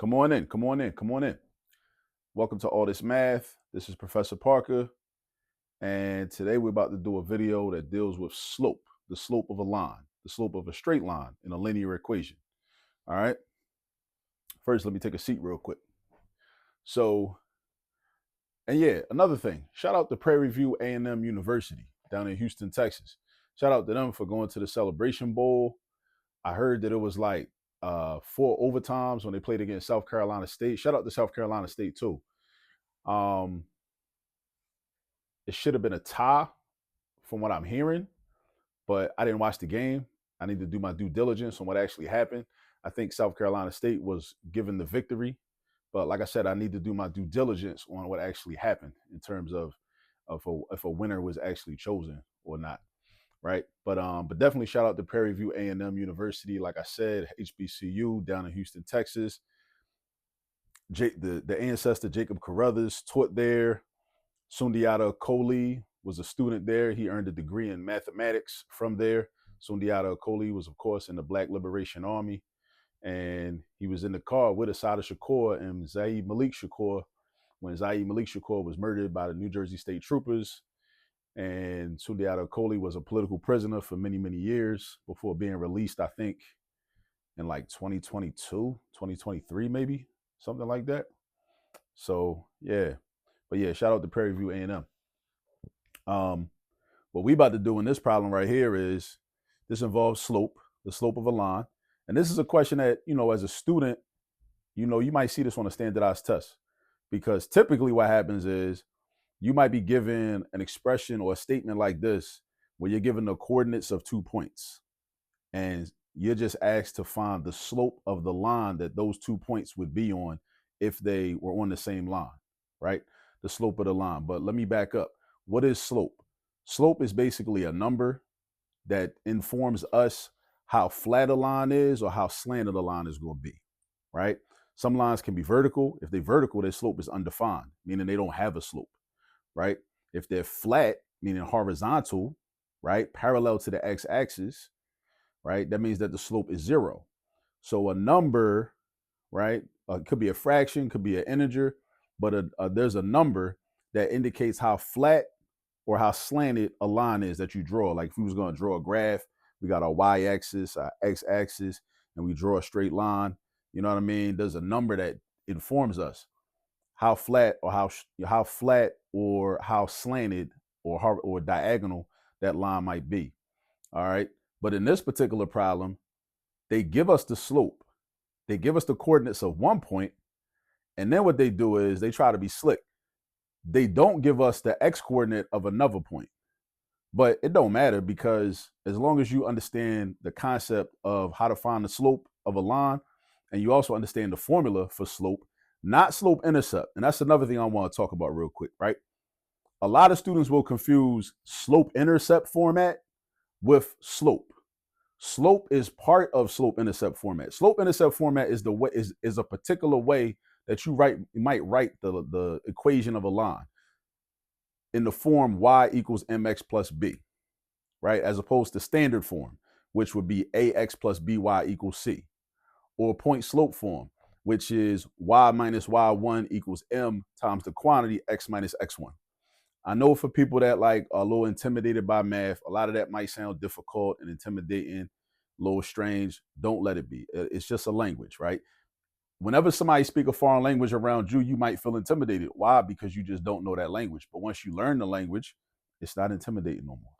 Come on in, come on in, come on in. Welcome to All This Math. This is Professor Parker, and today we're about to do a video that deals with slope, the slope of a line, the slope of a straight line in a linear equation. All right. First, let me take a seat real quick. So, and yeah, another thing, shout out to Prairie View A&M University down in Houston, Texas. Shout out to them for going to the Celebration Bowl. I heard that it was like 4 overtimes when they played against South Carolina State. Shout out to South Carolina State too. It should have been a tie from what I'm hearing, but I didn't watch the game. I need to do my due diligence on what actually happened. I think South Carolina State was given the victory, but like I said, I need to do my due diligence on what actually happened in terms of if a winner was actually chosen or not, right? But definitely shout out to Prairie View A&M University. Like I said, HBCU down in Houston, Texas. The ancestor Jacob Carruthers taught there. Sundiata Kohli was a student there. He earned a degree in mathematics from there. Sundiata Kohli was, of course, in the Black Liberation Army. And he was in the car with Assata Shakur and Zaid Malik Shakur when Zaid Malik Shakur was murdered by the New Jersey State Troopers. And Sundiata Kohli was a political prisoner for many, many years before being released, I think, in like 2022, 2023, maybe, something like that. So, yeah. But yeah, shout out to Prairie View A&M. What we about to do in this problem right here is this involves slope, the slope of a line. And this is a question that, as a student, you might see this on a standardized test. Because typically what happens is you might be given an expression or a statement like this where you're given the coordinates of 2 points. And you're just asked to find the slope of the line that those 2 points would be on if they were on the same line, right? The slope of the line. But let me back up. What is slope? Slope is basically a number that informs us how flat a line is or how slanted a line is going to be, right? Some lines can be vertical. If they're vertical, their slope is undefined, meaning they don't have a slope, right? If they're flat, meaning horizontal, right, parallel to the x-axis, right, that means that the slope is 0. So a number, right, could be a fraction, could be an integer, but there's a number that indicates how flat or how slanted a line is that you draw. Like if we was going to draw a graph, we got our y-axis, our x-axis, and we draw a straight line. You know what I mean? There's a number that informs us how flat or how flat or how slanted or diagonal that line might be. All right. But in this particular problem, they give us the slope. They give us the coordinates of 1 point. And then what they do is they try to be slick. They don't give us the x coordinate of another point. But it don't matter because as long as you understand the concept of how to find the slope of a line, and you also understand the formula for slope, not slope intercept. And that's another thing I want to talk about real quick, right? A lot of students will confuse slope intercept format with slope. Slope is part of slope intercept format. Slope intercept format is the way is a particular way that you might write the equation of a line in the form y equals mx plus b, right? As opposed to standard form, which would be ax plus by equals c, or point slope form, which is y minus y1 equals m times the quantity x minus x1. I know for people that like are a little intimidated by math, a lot of that might sound difficult and intimidating, a little strange. Don't let it be. It's just a language, right? Whenever somebody speak a foreign language around you, you might feel intimidated. Why? Because you just don't know that language. But once you learn the language, it's not intimidating no more.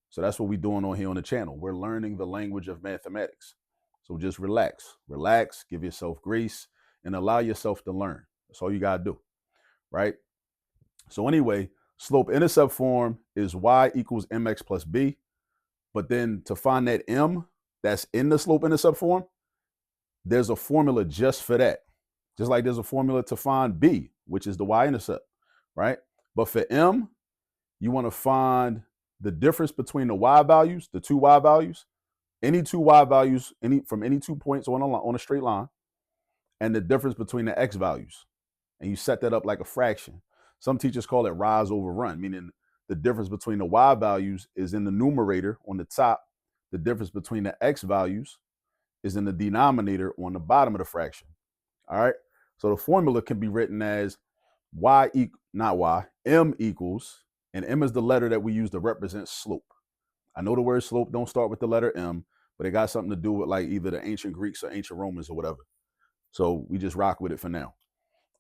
So that's what we're doing on here on the channel. We're learning the language of mathematics. So just relax, give yourself grace, and allow yourself to learn. That's all you got to do, right? So anyway, slope intercept form is y equals mx plus b. But then to find that m that's in the slope intercept form, there's a formula just for that. Just like there's a formula to find b, which is the y-intercept, right? But for m, you want to find the difference between the y values, the two y values, any two y values, from any 2 points on a straight line, and the difference between the x values. And you set that up like a fraction. Some teachers call it rise over run, meaning the difference between the y values is in the numerator on the top. The difference between the x values is in the denominator on the bottom of the fraction. All right. So the formula can be written as m equals, and m is the letter that we use to represent slope. I know the word slope don't start with the letter M, but it got something to do with like either the ancient Greeks or ancient Romans or whatever. So we just rock with it for now.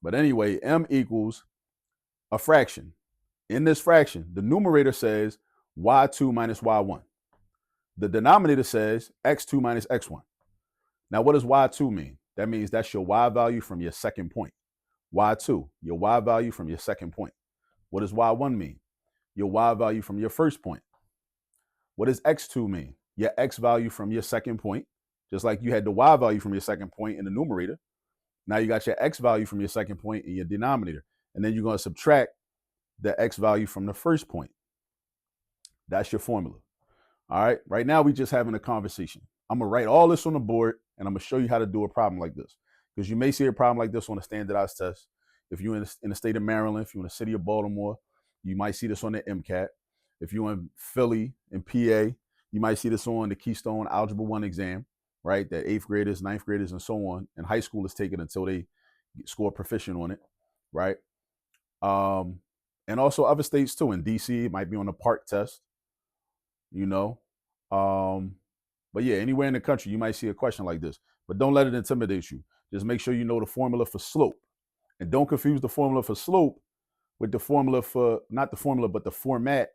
But anyway, M equals a fraction. In this fraction, the numerator says y2 minus y1. The denominator says x2 minus x1. Now, what does y2 mean? That means that's your y value from your second point. y2, your y value from your second point. What does y1 mean? Your y value from your first point. What does x2 mean? Your x value from your second point. Just like you had the y value from your second point in the numerator. Now you got your x value from your second point in your denominator. And then you're going to subtract the x value from the first point. That's your formula. All right. Right now, we just having a conversation. I'm going to write all this on the board, and I'm going to show you how to do a problem like this. Because you may see a problem like this on a standardized test. If you're in the state of Maryland, if you're in the city of Baltimore, you might see this on the MCAT. If you're in Philly and PA, you might see this on the Keystone Algebra 1 exam, right? That 8th graders, 9th graders, and so on. And high school is taken until they score proficient on it, right? And also other states too. In DC, it might be on the PARCC test, you know. But yeah, anywhere in the country, you might see a question like this. But don't let it intimidate you. Just make sure you know the formula for slope. And don't confuse the formula for slope with the formula for, not the formula, but the format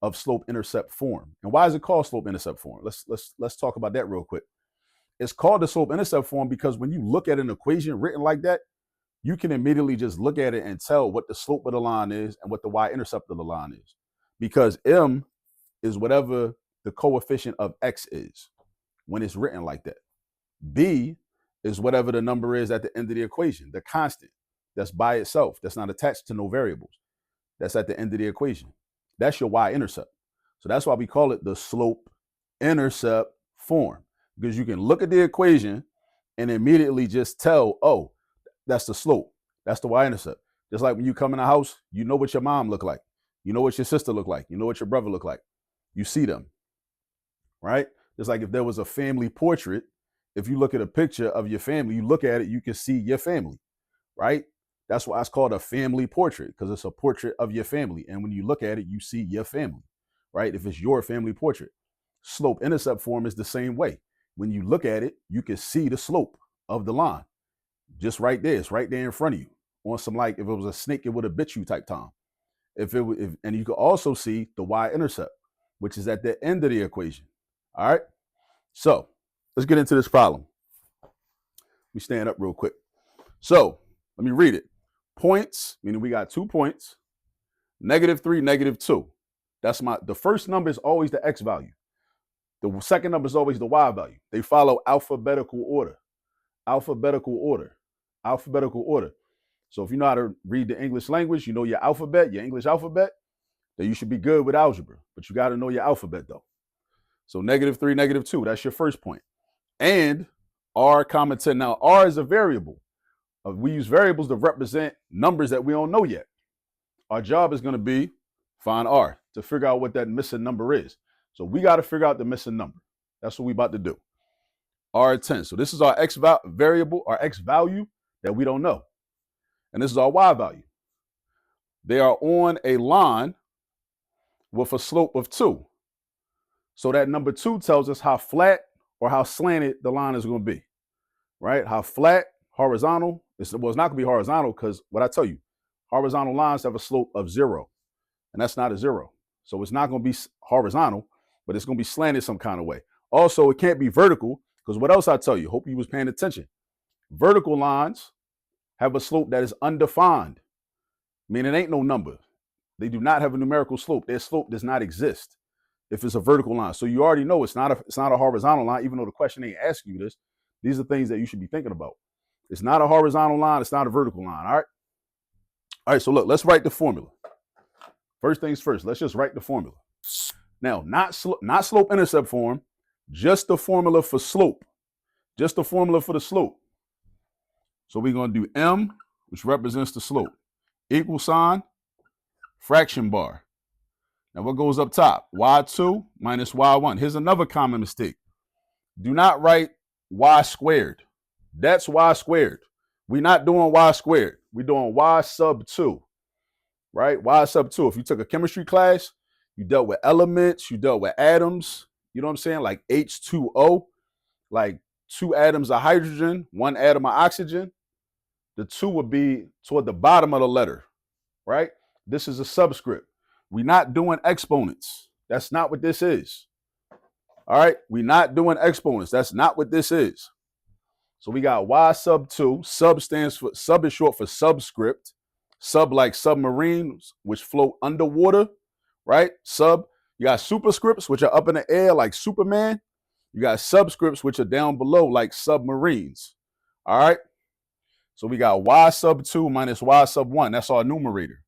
of slope-intercept form. And why is it called slope-intercept form? Let's talk about that real quick. It's called the slope-intercept form because when you look at an equation written like that, you can immediately just look at it and tell what the slope of the line is and what the y-intercept of the line is. Because m is whatever the coefficient of x is when it's written like that. B is whatever the number is at the end of the equation, the constant that's by itself, that's not attached to no variables. That's at the end of the equation. That's your y-intercept. So that's why we call it the slope-intercept form, because you can look at the equation and immediately just tell, oh, that's the slope. That's the y-intercept. Just like when you come in a house, you know what your mom look like. You know what your sister look like. You know what your brother look like. You see them, right? Just like if there was a family portrait, if you look at a picture of your family, you look at it, you can see your family, right? That's why it's called a family portrait, because it's a portrait of your family. And when you look at it, you see your family, right? If it's your family portrait. Slope-intercept form is the same way. When you look at it, you can see the slope of the line. Just right there. It's right there in front of you. On some, like, if it was a snake, it would have bit you type time. And you can also see the y-intercept, which is at the end of the equation. All right. So let's get into this problem. Let me stand up real quick. So let me read it. Points, meaning we got 2 points, -3, -2. That's the first number is always the x value. The second number is always the y value. They follow alphabetical order. Alphabetical order. Alphabetical order. So if you know how to read the English language, you know your alphabet, your English alphabet, then you should be good with algebra. But you got to know your alphabet though. So -3, -2, that's your first point. And r, 10. Now r is a variable. We use variables to represent numbers that we don't know yet. Our job is going to be find r to figure out what that missing number is. So we got to figure out the missing number. That's what we about to do. R 10. So this is our x variable, our x value that we don't know. And this is our y value. They are on a line with a slope of 2. So that number 2 tells us how flat or how slanted the line is going to be, right? How flat, horizontal. It's not going to be horizontal because what I tell you, horizontal lines have a slope of 0, and that's not a 0. So it's not going to be horizontal, but it's going to be slanted some kind of way. Also, it can't be vertical because what else I tell you? Hope you was paying attention. Vertical lines have a slope that is undefined, meaning it ain't no number. They do not have a numerical slope. Their slope does not exist if it's a vertical line. So you already know it's not a horizontal line, even though the question ain't asking you this. These are things that you should be thinking about. It's not a horizontal line. It's not a vertical line. All right. All right. So look, let's write the formula. First things first, let's just write the formula. Now, not slope-intercept form, just the formula for slope. Just the formula for the slope. So we're going to do m, which represents the slope, equal sign, fraction bar. Now what goes up top? y2 minus y1. Here's another common mistake. Do not write y squared. That's y squared. We're not doing y squared. We're doing y sub 2, right? Y sub 2. If you took a chemistry class, you dealt with elements, you dealt with atoms, you know what I'm saying? Like H2O, like 2 atoms of hydrogen, 1 atom of oxygen. The 2 would be toward the bottom of the letter, right? This is a subscript. We're not doing exponents. That's not what this is. All right? We're not doing exponents. That's not what this is. So we got y sub 2. Sub is short for subscript. Sub like submarines, which float underwater, right? Sub. You got superscripts, which are up in the air like Superman. You got subscripts, which are down below like submarines. All right? So we got y sub 2 minus y sub 1. That's our numerator.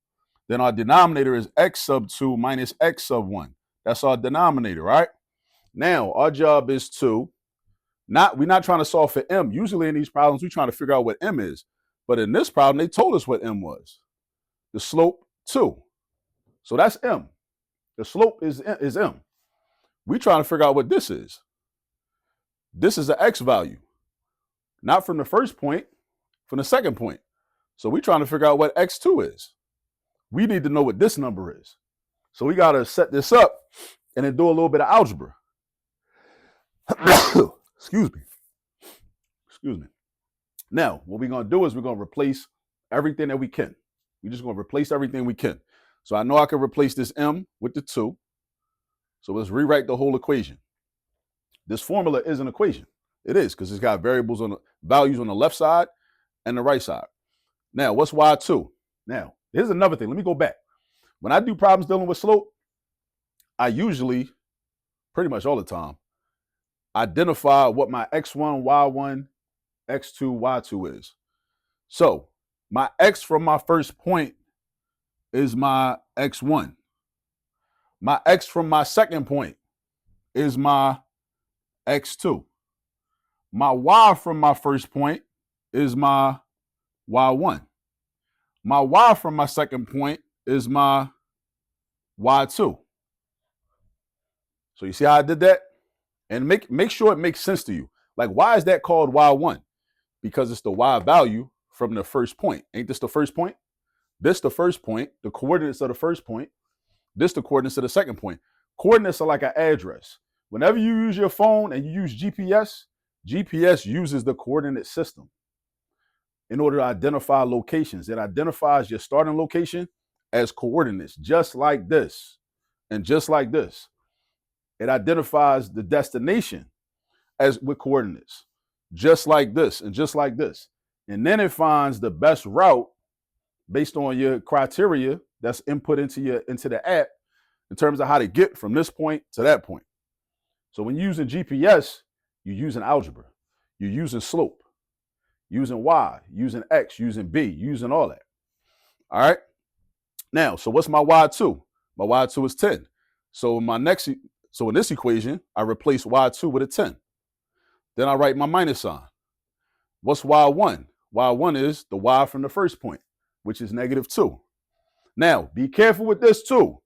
Then our denominator is x sub 2 minus x sub 1. That's our denominator, right? Now, our job is to we're not trying to solve for m. Usually in these problems, we're trying to figure out what m is. But in this problem, they told us what m was. The slope 2. So that's m. The slope is m. We're trying to figure out what this is. This is the x value. Not from the first point, from the second point. So we're trying to figure out what x2 is. We need to know what this number is. So we got to set this up and then do a little bit of algebra. Excuse me. Now, what we're going to do is we're going to replace everything that we can. We're just going to replace everything we can. So I know I can replace this m with the 2. So let's rewrite the whole equation. This formula is an equation. It is, because it's got values on the left side and the right side. Now, what's y2? Now, here's another thing. Let me go back. When I do problems dealing with slope, I usually, pretty much all the time, identify what my x1, y1, x2, y2 is. So my x from my first point is my x1. My x from my second point is my x2. My y from my first point is my y1. My y from my second point is my y2. So you see how I did that? And make sure it makes sense to you. Like, why is that called y1? Because it's the y value from the first point. Ain't this the first point? This the first point, the coordinates of the first point. This the coordinates of the second point. Coordinates are like an address. Whenever you use your phone and you use GPS, GPS uses the coordinate system in order to identify locations. It identifies your starting location as coordinates, just like this and just like this. It identifies the destination as with coordinates, just like this and just like this. And then it finds the best route based on your criteria that's input into the app in terms of how to get from this point to that point. So when you're using GPS, you're using algebra, you're using slope, using y, using x, using b, using all that. All right. Now, so what's my y2? My y2 is 10. So in this equation, I replace y2 with a 10. Then I write my minus sign. What's y1? Y1 is the y from the first point, which is -2. Now, be careful with this too.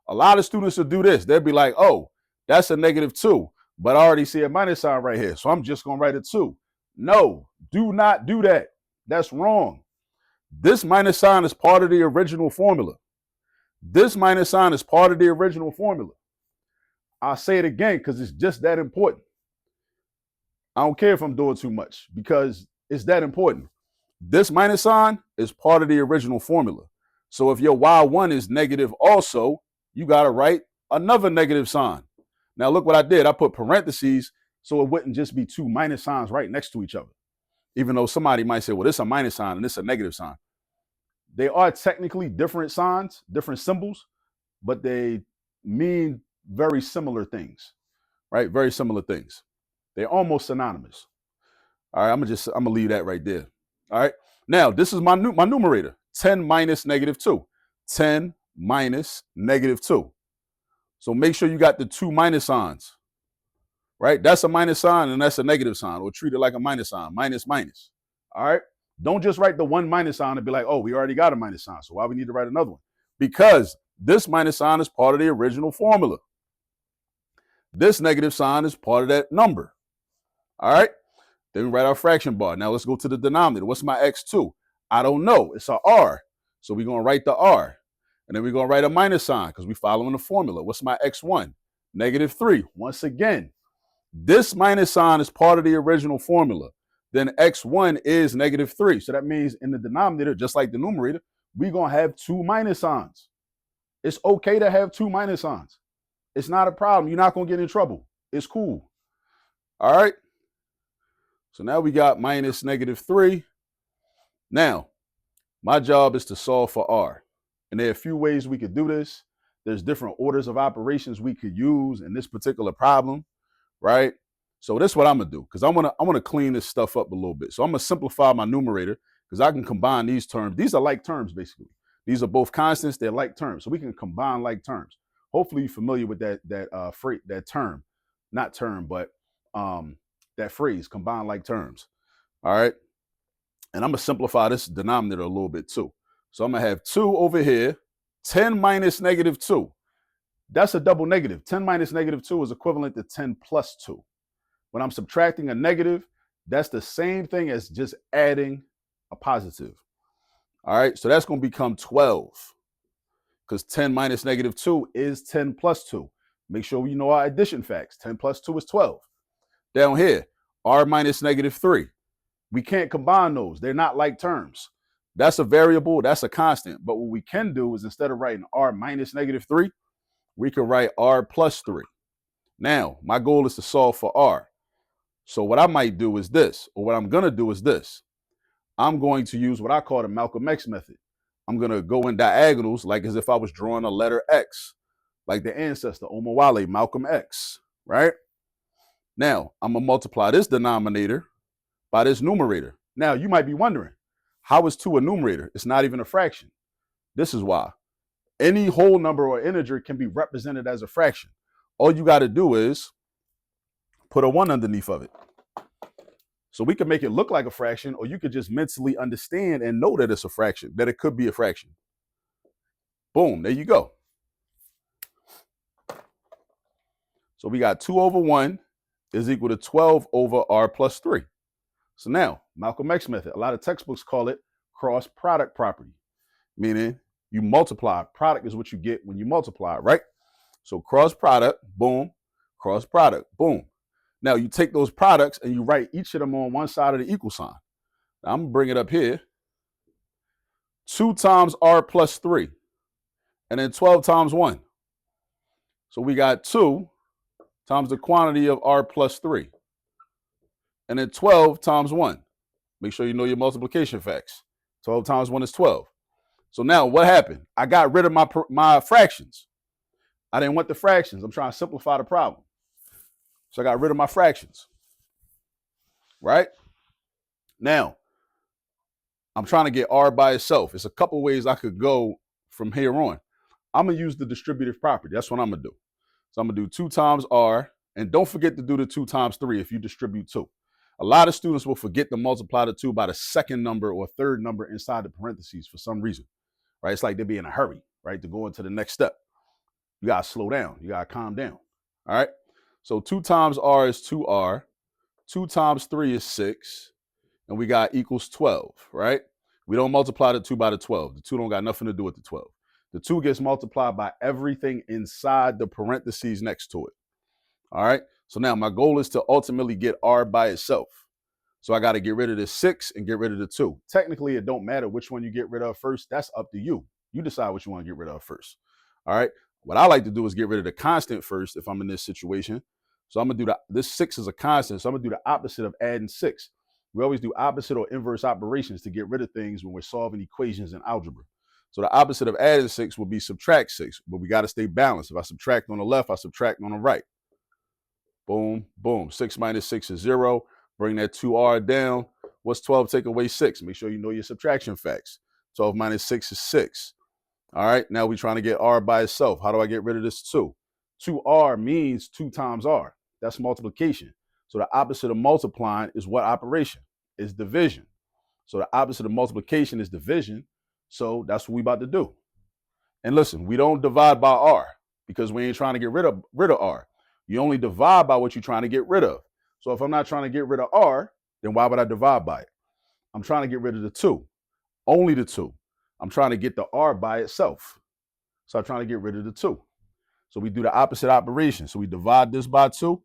A lot of students will do this. They'll be like, oh, that's a -2, but I already see a minus sign right here, so I'm just going to write a 2. No, do not do that. That's wrong. This minus sign is part of the original formula. This minus sign is part of the original formula. I'll say it again because it's just that important. I don't care if I'm doing too much because it's that important. This minus sign is part of the original formula. So if your y1 is negative also, you got to write another negative sign. Now look what I did. I put parentheses so it wouldn't just be 2 minus signs right next to each other. Even though somebody might say, well, this is a minus sign and this is a negative sign. They are technically different signs, different symbols, but they mean very similar things, right? Very similar things. They're almost synonymous. All right, I'm gonna leave that right there. All right. Now, this is my numerator, 10 minus -2. 10 minus -2. So make sure you got the 2 minus signs, right? That's a minus sign and that's a negative sign, or treat it like a minus sign, minus, minus. All right. Don't just write the 1 minus sign and be like, oh, we already got a minus sign, so why we need to write another one? Because this minus sign is part of the original formula. This negative sign is part of that number. All right. Then we write our fraction bar. Now let's go to the denominator. What's my x2? I don't know. It's a r. So we're going to write the r. And then we're going to write a minus sign because we're following the formula. What's my x1? -3. Once again, this minus sign is part of the original formula. Then x1 is -3. So that means in the denominator, just like the numerator, we're going to have 2 minus signs. It's okay to have 2 minus signs. It's not a problem. You're not going to get in trouble. It's cool. All right. So now we got minus -3. Now, my job is to solve for r. And there are a few ways we could do this. There's different orders of operations we could use in this particular problem, right? So this is what I'm going to do, because I want to clean this stuff up a little bit. So I'm going to simplify my numerator, because I can combine these terms. These are like terms, basically. These are both constants. They're like terms. So we can combine like terms. Hopefully you're familiar with that term. Not term, but that phrase, combine like terms. All right. And I'm going to simplify this denominator a little bit too. So I'm going to have 2 over here, 10 minus -2. That's a double negative. 10 minus -2 is equivalent to 10 plus 2. When I'm subtracting a negative, that's the same thing as just adding a positive. All right, so that's going to become 12 because 10 minus -2 is 10 plus 2. Make sure you know our addition facts. 10 plus 2 is 12. Down here, r minus -3. We can't combine those. They're not like terms. That's a variable. That's a constant. But what we can do is instead of writing r minus -3, we can write r plus 3. Now, my goal is to solve for r. So what I might do is this, or what I'm going to do is this. I'm going to use what I call the Malcolm X method. I'm going to go in diagonals like as if I was drawing a letter X, like the ancestor, Omowale, Malcolm X, right? Now, I'm going to multiply this denominator by this numerator. Now, you might be wondering, how is 2 a numerator? It's not even a fraction. This is why. Any whole number or integer can be represented as a fraction. All you got to do is put a 1 underneath of it. So we can make it look like a fraction, or you could just mentally understand and know that it's a fraction, that it could be a fraction. Boom, there you go. So we got 2 over 1 is equal to 12 over r plus 3. So now, Malcolm X method, a lot of textbooks call it cross product property, meaning you multiply. Product is what you get when you multiply, right? So cross product, boom, cross product, boom. Now you take those products and you write each of them on one side of the equal sign. Now, I'm going to bring it up here. 2 times r plus 3, and then 12 times 1. So we got 2 times the quantity of r plus 3. And then 12 times 1. Make sure you know your multiplication facts. 12 times 1 is 12. So now what happened? I got rid of my fractions. I didn't want the fractions. I'm trying to simplify the problem. So I got rid of my fractions. Right? Now, I'm trying to get r by itself. It's a couple ways I could go from here on. I'm going to use the distributive property. That's what I'm going to do. So I'm going to do 2 times r. And don't forget to do the 2 times 3 if you distribute 2. A lot of students will forget to multiply the 2 by the second number or third number inside the parentheses for some reason, right? It's like they'd be in a hurry, right, to go into the next step. You got to slow down. You got to calm down, all right? So 2 times r is 2r. 2 times 3 is 6. And we got equals 12, right? We don't multiply the 2 by the 12. The 2 don't got nothing to do with the 12. The 2 gets multiplied by everything inside the parentheses next to it, all right? So now my goal is to ultimately get r by itself. So I got to get rid of the 6 and get rid of the 2. Technically, it don't matter which one you get rid of first. That's up to you. You decide what you want to get rid of first. All right. What I like to do is get rid of the constant first if I'm in this situation. So I'm going to do this 6 is a constant. So I'm going to do the opposite of adding 6. We always do opposite or inverse operations to get rid of things when we're solving equations in algebra. So the opposite of adding 6 will be subtract 6. But we got to stay balanced. If I subtract on the left, I subtract on the right. Boom, boom. 6 minus 6 is 0. Bring that 2r down. What's 12 take away 6? Make sure you know your subtraction facts. 12 minus 6 is 6. All right, now we're trying to get r by itself. How do I get rid of this 2? 2r means 2 times r. That's multiplication. So the opposite of multiplying is what operation? Is division. So the opposite of multiplication is division. So that's what we about to do. And listen, we don't divide by r because we ain't trying to get rid of r. You only divide by what you're trying to get rid of. So if I'm not trying to get rid of r, then why would I divide by it? I'm trying to get rid of the 2, only the 2. I'm trying to get the r by itself. So I'm trying to get rid of the 2. So we do the opposite operation. So we divide this by 2.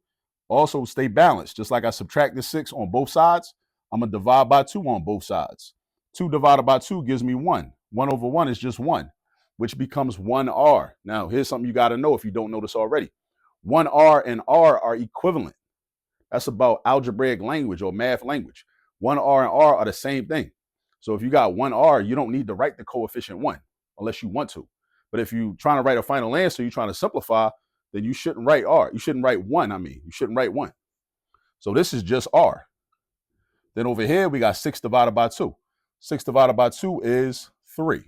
Also stay balanced. Just like I subtracted 6 on both sides, I'm going to divide by 2 on both sides. 2 divided by 2 gives me 1. 1 over 1 is just 1, which becomes 1r. Now, here's something you got to know if you don't know this already. 1r and r are equivalent. That's about algebraic language or math language. 1r and r are the same thing. So if you got 1r, you don't need to write the coefficient 1 unless you want to. But if you're trying to write a final answer, you're trying to simplify, then you shouldn't write r. You shouldn't write 1, you shouldn't write 1. So this is just r. Then over here, we got 6 divided by 2. 6 divided by 2 is 3.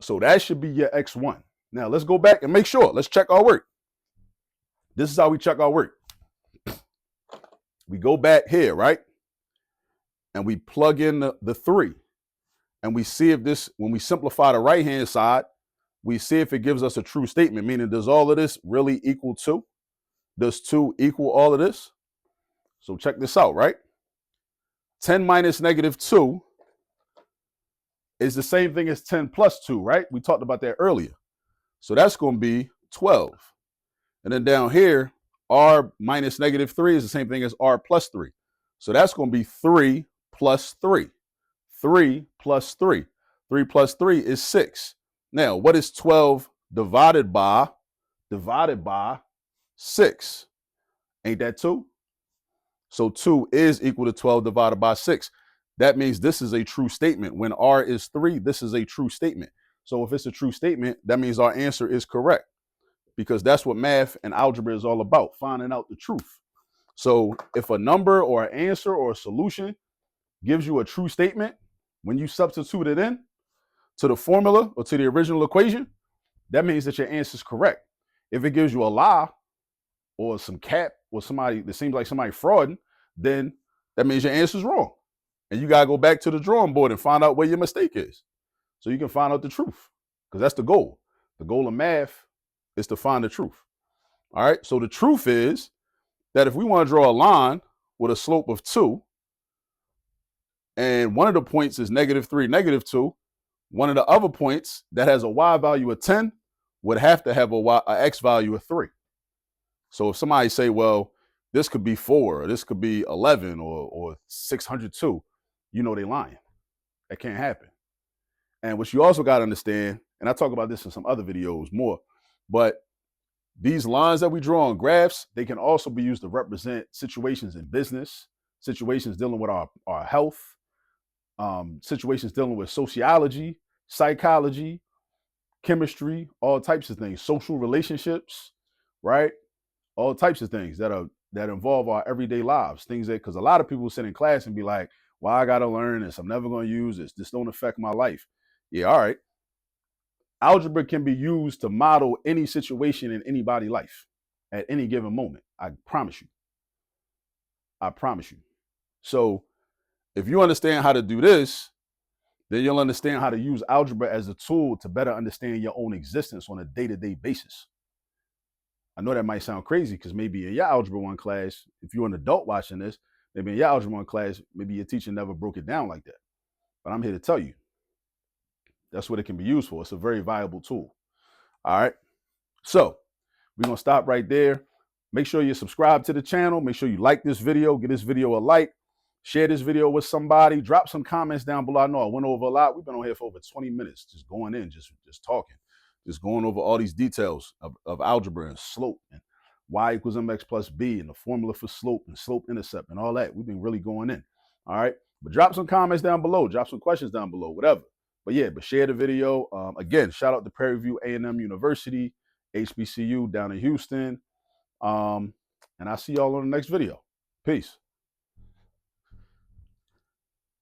So that should be your x1. Now let's go back and make sure. Let's check our work. This is how we check our work. We go back here, right? And we plug in the 3. And we see if this, when we simplify the right-hand side, we see if it gives us a true statement, meaning does all of this really equal 2? Does 2 equal all of this? So check this out, right? 10 minus negative 2 is the same thing as 10 plus 2, right? We talked about that earlier. So that's going to be 12. And then down here, r minus negative 3 is the same thing as r plus 3. So that's going to be 3 plus 3. 3 plus 3. 3 plus 3 is 6. Now, what is 12 divided by 6? Ain't that 2? So 2 is equal to 12 divided by 6. That means this is a true statement. When r is 3, this is a true statement. So if it's a true statement, that means our answer is correct, because that's what math and algebra is all about, finding out the truth. So if a number or an answer or a solution gives you a true statement, when you substitute it in to the formula or to the original equation, that means that your answer is correct. If it gives you a lie or some cap or somebody that seems like somebody frauding, then that means your answer is wrong. And you got to go back to the drawing board and find out where your mistake is so you can find out the truth, because that's the goal. The goal of math is to find the truth. All right. So the truth is that if we want to draw a line with a slope of 2, and one of the points is negative 3, negative 2, one of the other points that has a y value of 10 would have to have a x value of 3. So if somebody say, well, this could be 4, or this could be 11, or 602, you know they're lying. That can't happen. And what you also got to understand, and I talk about this in some other videos more, but these lines that we draw on graphs, they can also be used to represent situations in business, situations dealing with our health, situations dealing with sociology, psychology, chemistry, all types of things, social relationships, right? All types of things that involve our everyday lives, things that, because a lot of people sit in class and be like, well, I got to learn this. I'm never going to use this. This don't affect my life. Yeah, all right. Algebra can be used to model any situation in anybody's life at any given moment. I promise you. I promise you. So if you understand how to do this, then you'll understand how to use algebra as a tool to better understand your own existence on a day-to-day basis. I know that might sound crazy because maybe in your Algebra 1 class, if you're an adult watching this, maybe in your Algebra 1 class, maybe your teacher never broke it down like that. But I'm here to tell you, that's what it can be used for. It's a very viable tool. All right. So we're going to stop right there. Make sure you subscribe to the channel. Make sure you like this video. Give this video a like. Share this video with somebody. Drop some comments down below. I know I went over a lot. We've been on here for over 20 minutes, just going in, just talking, just going over all these details of algebra and slope and y equals mx plus b and the formula for slope and slope intercept and all that. We've been really going in. All right. But drop some comments down below. Drop some questions down below, whatever. But yeah, share the video. Again, shout out to Prairie View A&M University, HBCU down in Houston. And I'll see y'all on the next video. Peace.